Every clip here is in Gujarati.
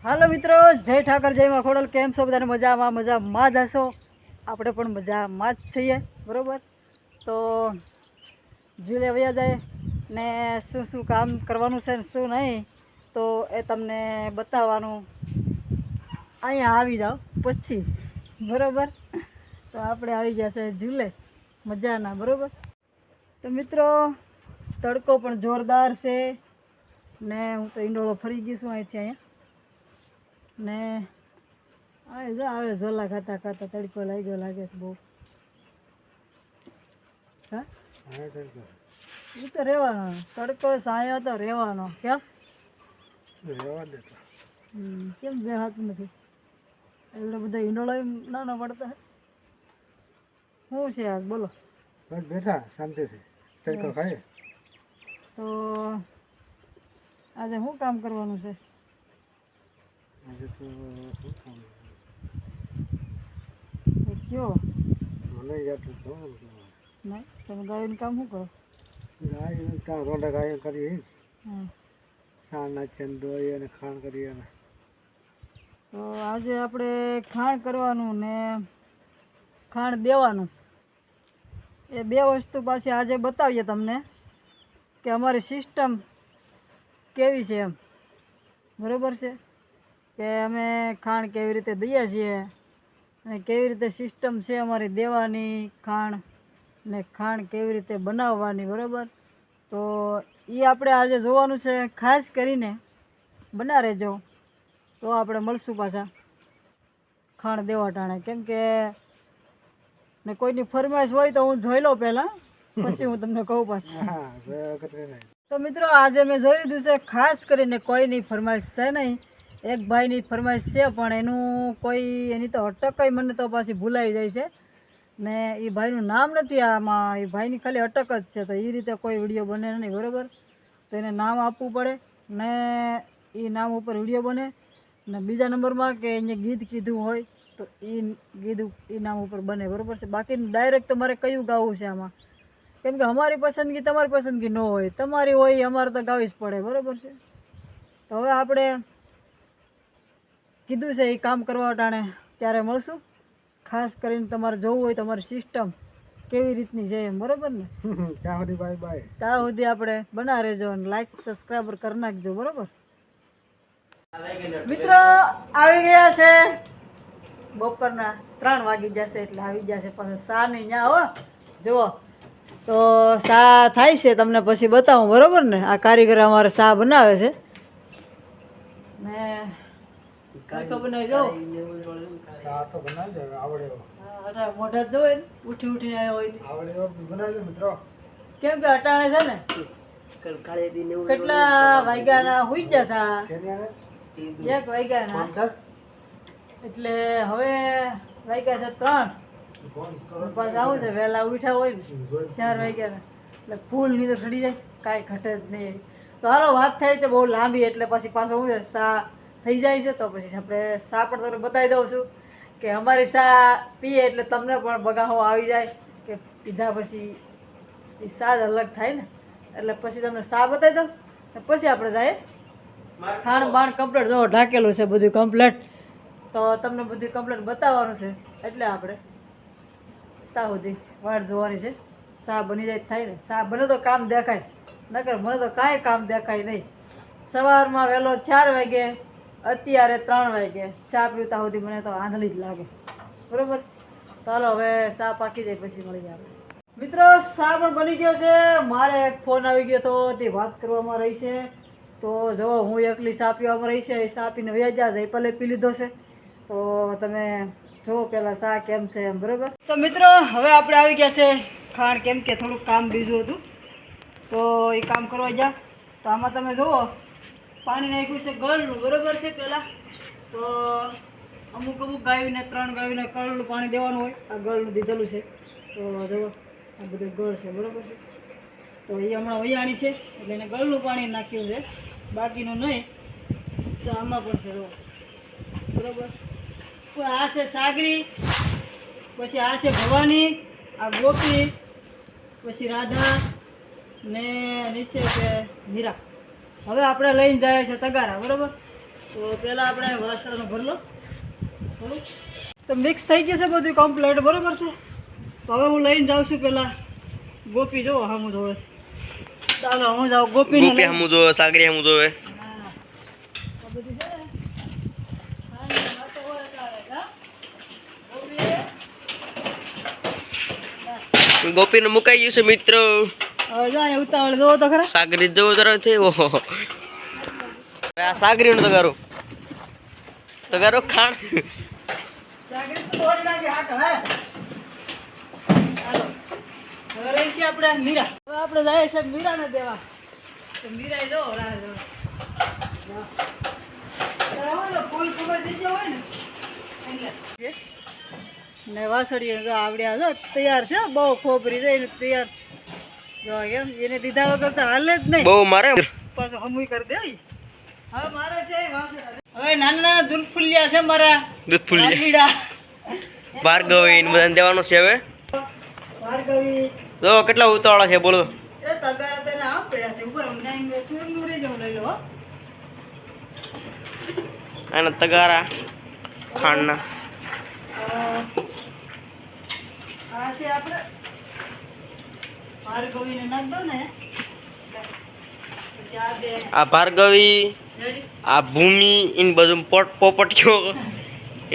હાલો મિત્રો, જય ઠાકર, જય માં ખોડલ. કેમ છો બધાને? મજામાં જ હશો. આપણે પણ મજામાં જ છીએ, બરાબર. તો ઝૂલે વયા જાય ને શું શું કામ કરવાનું છે ને શું નહીં, તો એ તમને બતાવવાનું અહીંયા આવી જાઓ પછી, બરાબર. તો આપણે આવી ગયા છે ઝૂલે મજાના, બરાબર. તો મિત્રો તડકો પણ જોરદાર છે ને હું તો ઈંડોળો ફરી ગઈ છું અહીંથી અહીંયા ને આવે ઝોલા ખાતા ખાતા. તડકો લાગ્યો લાગે છે બહુ. હા એ તો રહેવાનો તડકો સાયો તો રહેવાનો. કેમ કેમ બે હાથ નથી એટલે બધા ઈંડોળો નાનો પડતા શું છે આજ? બોલો. બસ બેઠા શાંતિથી તડકો ખાય. તો આજે શું કામ કરવાનું છે? આજે તો શું કામ કયો મને યાદ નથી. નહીં તમે ગાયનું કામ શું કરો? ગાય કામ રોંડા ગાય કરીએ, હા. છાણ નાખીએ ને દોઈએ અને ખાણ કરીએ ને. તો આજે આપણે ખાણ કરવાનું ને ખાણ દેવાનું, એ બે વસ્તુ પાછી આજે બતાવીએ તમને કે અમારી સિસ્ટમ કેવી છે એમ, બરાબર છે. કે અમે ખાણ કેવી રીતે દઈએ છીએ અને કેવી રીતે સિસ્ટમ છે અમારી દેવાની ખાણ ને ખાણ કેવી રીતે બનાવવાની, બરાબર. તો એ આપણે આજે જોવાનું છે. ખાસ કરીને બના રહેજો તો આપણે મળશું પાછા ખાણ દેવા ટાણે. કેમ કે ને કોઈની ફરમાઈશ હોય તો હું જોઈ લઉં પહેલાં, પછી હું તમને કહું પાછી. તો મિત્રો આજે મેં જોઈ લીધું છે. ખાસ કરીને કોઈની ફરમાઈશ છે નહીં, એક ભાઈની ફરમાઈશ છે પણ એનું કોઈ એની તો અટક મને તો પાછી ભૂલાઈ જાય છે ને એ ભાઈનું નામ નથી આમાં. એ ભાઈની ખાલી અટક જ છે. તો એ રીતે કોઈ વિડીયો બને નહીં, બરાબર. તો એને નામ આપવું પડે ને એ નામ ઉપર વિડીયો બને. ને બીજા નંબરમાં કે એને ગીત કીધું હોય તો એ કીધું એ નામ ઉપર બને, બરાબર છે. બાકી ડાયરેક્ટ તમારે કયું ગાવું છે આમાં, કેમ કે અમારી પસંદગી તમારી પસંદગી ન હોય, તમારી હોય અમારે તો ગાવી જ પડે, બરાબર છે. તો હવે આપણે કીધું છે એ કામ કરવા ટાણે ત્યારે મળશું. ખાસ કરીને તમારે જોવું હોય તમારી સિસ્ટમ કેવી રીતની છે એમ, બરાબર ને. ત્યાં સુધી બાય બાય. ત્યાં સુધી આપણે બના રહેજો અને લાઈક સબસ્ક્રાઈબર કરી નાખજો, બરાબર. મિત્રો આવી ગયા છે બપોરના 3 વાગી જશે એટલે આવી ગયા છે પાછા સા નહીં ત્યાં. હો જુઓ તો સા થાય છે, તમને પછી બતાવું, બરાબર ને. આ કારીગર અમારે સા બનાવે છે ને બનાવી જાઓ. ચા તો બનાવજો, આવડે મોઢા જ જોવે ને ઉઠી ઉઠીને આવ્યો હોય આવડે બનાવજો મિત્રો. કેમ કે અટાણે છે ને કેટલા વાગ્યાના હુઈ ગયા હતા, 1 વાગ્યાના. એટલે હવે વાગ્યા છે 3. પાછા આવું છે વહેલા ઉઠ્યા હોય ને 4 વાગ્યાના, એટલે ફૂલ નીંદર ચડી જાય, કાંઈ ઘટે જ નહીં. તો હાલો વાત થાય છે બહુ લાંબી, એટલે પછી પાછો શું છે સા થઈ જાય છે. તો પછી આપણે સા પણ તમને બતાવી દઉં છું કે અમારી સા પીએ એટલે તમને પણ બગાહો આવી જાય કે પીધા પછી એ સાદ અલગ થાય ને. એટલે પછી તમને સા બતાવી દઉં પછી આપણે જાય ખાણ બાણ કમ્પ્લેટ. જો ઢાકેલું છે બધું કમ્પ્લેટ, તો તમને બધું કમ્પ્લેટ બતાવવાનું છે. એટલે આપણે ત્યાં સુધી વાટ જોવાની છે. સા બની જાય થાય ને, સા બને તો કામ દેખાય, નકર મને તો કાંઈ કામ દેખાય નહીં. સવારમાં વહેલો 4 વાગે, અત્યારે 3 વાગે ચા પીવતા સુધી મને તો આંધળી જ લાગે, બરાબર. ચાલો હવે સા પાકી જાય પછી મળી જાય આપણે. મિત્રો સા પણ બની ગયો છે. મારે એક ફોન આવી ગયો હતો તે વાત કરવામાં રહી છે. તો જો હું એકલી સા પીવામાં રહી છે, એ સા પીને વ્યાજા છે, એ પહેલે પી લીધો છે. તો તમે જો પહેલાં સા કેમ છે એમ, બરાબર. તો મિત્રો હવે આપણે આવી ગયા છે ખાણ, કેમ કે થોડુંક કામ બીજું હતું તો એ કામ કરવા ગયા. તો આમાં તમે જુઓ પાણી નાખ્યું છે ગળનું, બરાબર છે. પહેલાં તો અમુક ગાયોને 3 ગાયોને ગળનું પાણી દેવાનું હોય. આ ગળનું દીધેલું છે. તો જુઓ આ બધું ગળ છે, બરાબર છે. તો એ હમણાં વૈયાણી છે એટલે એને ગળનું પાણી નાખ્યું છે, બાકીનું નહીં. તો આમાં પણ છે જુઓ, બરાબર. આ છે સાગરી, પછી આ છે ભવાની, આ ગોપી, પછી રાધા ને નીચે છે મીરા. હવે આપણે લઈને જાય છે તગારા, બરાબર. તો પહેલાં આપણે વાસણનો ભરલો થોડુંક તો મિક્સ થઈ ગયું છે બધું કમ્પ્લીટ બરાબર છે. તો હવે હું લઈને જાઉં છું પહેલાં ગોપી જોવો હમું જોવે છે. ચાલો હું જાઉં ગોપી હમું જોવે સાગરી હમું જોવે. ગોપીને મુકાઈ ગયું છે મિત્રો. હવે જો અહીંયા ઉતાવળ જોવો તો ખરા. સાગરી જોવો તરફ છે. ઓહો આ સાગરીનો તગારો ખાણ. સાગરી તો દોડી લાગે હા હે. ચાલો હવે રહી છે આપણે મીરા. હવે આપણે જાય છે મીરાને દેવા. તો મીરા જો રાહ જો ફૂલ ખબર થઈ ગયો હોય ને એટલે ને વાસળીઓ જો આવડ્યા જો તૈયાર છે બહુ ખોબરી જઈને તૈયાર જો એમ એને દીધા વગર તો હાલે જ નહીં. બહુ મારે પાછું હમુય કરી દે. હવે મારે છે હવે નાના નાના દૂધ ફૂલ્યા છે મારા દૂધ ફૂલી લાલીડા ભાર્ગવી ને બધાને દેવાનું છે. હવે ભાર્ગવી જો કેટલા ઉતાવળા છે બોલો. એ તગારા તેને આમ પડ્યા છે ઉપર ઊંડાઈ ચૂરનું રહી જવું લઈ લો હો. અને તગારા ખાંડના આ છે આપણે ભાર્ગવીને નાખ દો ને પછી આ બે આ ભાર્ગવી રેડી આ ભૂમિ ઇન બધું પોપટીઓ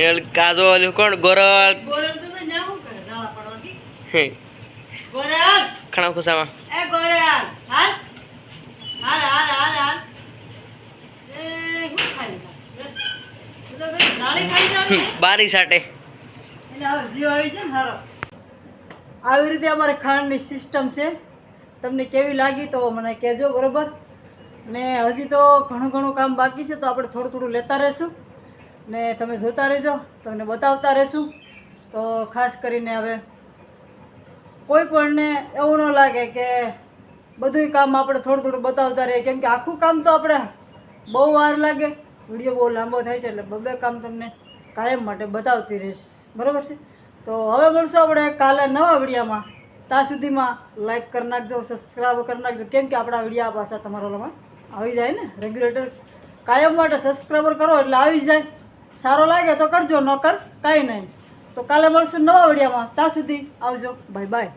એ કાજો ઓલું કોણ ગોરલ ગોરલ તો ન્યા શું કરે ઝાડા પડવાથી હે ગોરલ ખણા ખુશામાં એ ગોરલ હાલ હાલ હાલ હાલ હાલ એ હું ખાઈ જા તો ભાઈ નાળી ખાઈ જાવ બારી સાટે એટલે હવે જીવ આવી જાય ને હારો. આવી રીતે અમારે ખાંડની સિસ્ટમ છે. તમને કેવી લાગી તો મને કહેજો બરાબર. ને હજી તો ઘણું ઘણું કામ બાકી છે તો આપણે થોડું થોડું લેતા રહીશું ને તમે જોતા રહેજો તમને બતાવતા રહીશું. તો ખાસ કરીને હવે કોઈ પણને એવું ન લાગે કે બધું કામ આપણે થોડું થોડું બતાવતા રહીએ કેમ કે આખું કામ તો આપણે બહુ વાર લાગે. વિડીયો બહુ લાંબો થાય છે એટલે બબે કામ તમને કાયમ માટે બતાવતી રહીશ બરાબર છે. તો હવે મળશું આપણે કાલે નવા વિડીયોમાં. ત્યાં સુધીમાં લાઈક કરી નાખજો સબસ્ક્રાઈબ કરી નાખજો કેમ કે આપણા વિડીયો પાછા તમારા ઓલામાં આવી જાય ને રેગ્યુલેટર કાયમ માટે સબસ્ક્રાઈબર કરો એટલે આવી જાય. સારો લાગે તો કરજો ન કર કાંઈ નહીં. તો કાલે મળશું નવા વિડીયોમાં. ત્યાં સુધી આવજો બાય બાય.